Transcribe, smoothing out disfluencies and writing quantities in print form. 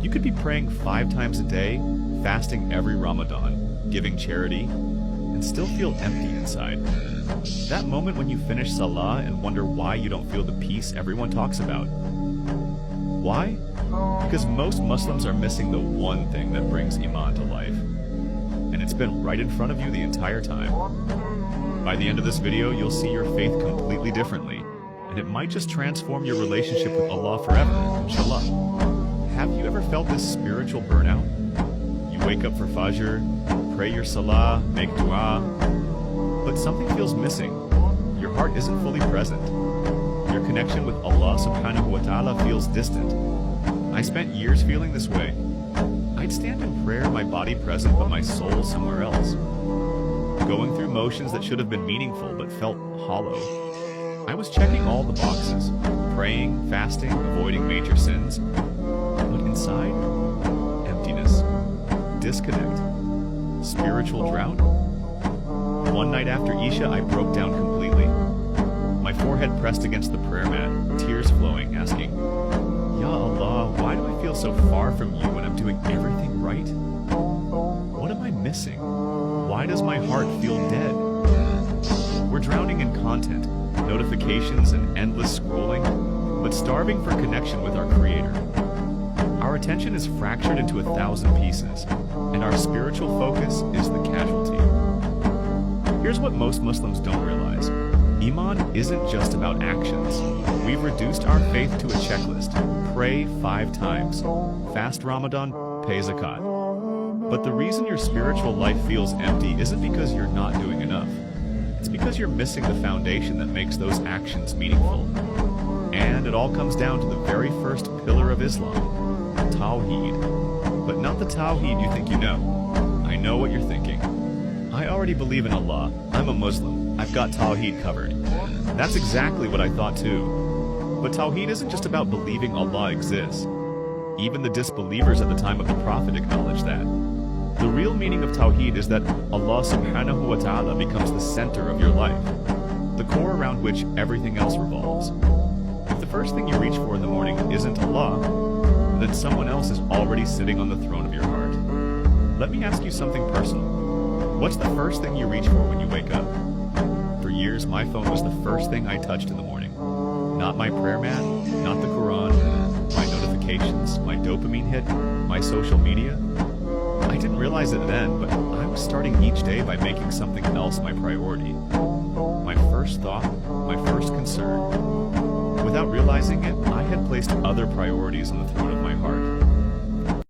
You could be praying 5 times a day, fasting every Ramadan, giving charity, and still feel empty inside. That moment when you finish Salah and wonder why you don't feel the peace everyone talks about. Why? Because most Muslims are missing the one thing that brings Iman to life. And it's been right in front of you the entire time. By the end of this video, you'll see your faith completely differently, and it might just transform your relationship with Allah forever, inshallah. Have you ever felt this spiritual burnout? You wake up for Fajr, pray your Salah, make dua, but something feels missing. Your heart isn't fully present. Your connection with Allah subhanahu wa ta'ala feels distant. I spent years feeling this way. I'd stand in prayer, my body present, but my soul somewhere else. Going through motions that should have been meaningful but felt hollow. I was checking all the boxes, praying, fasting, avoiding major sins, but inside, emptiness, disconnect, spiritual drought. One night after Isha, I broke down completely. My forehead pressed against the prayer mat, tears flowing, asking, Ya Allah, why do I feel so far from you when I'm doing everything right? What am I missing? Why does my heart feel dead? We're drowning in content, notifications, and endless scrolling, but starving for connection with our Creator. Our attention is fractured into 1,000 pieces, and our spiritual focus is the casualty. Here's what most Muslims don't realize. Iman isn't just about actions. We've reduced our faith to a checklist. Pray 5 times. Fast Ramadan, pay zakat. But the reason your spiritual life feels empty isn't because you're not doing enough. It's because you're missing the foundation that makes those actions meaningful. And it all comes down to the very first pillar of Islam, Tawheed. But not the Tawheed you think you know. I know what you're thinking. I already believe in Allah. I'm a Muslim. I've got Tawheed covered. That's exactly what I thought too. But Tawheed isn't just about believing Allah exists. Even the disbelievers at the time of the Prophet acknowledged that. The real meaning of Tawheed is that Allah subhanahu wa ta'ala becomes the center of your life, the core around which everything else revolves. If the first thing you reach for in the morning isn't Allah, then someone else is already sitting on the throne of your heart. Let me ask you something personal. What's the first thing you reach for when you wake up? For years, my phone was the first thing I touched in the morning. Not my prayer mat, not the Quran, my notifications, my dopamine hit, my social media. I didn't realize it then, but I was starting each day by making something else my priority. My first thought, my first concern. Without realizing it, I had placed other priorities on the throne of my heart.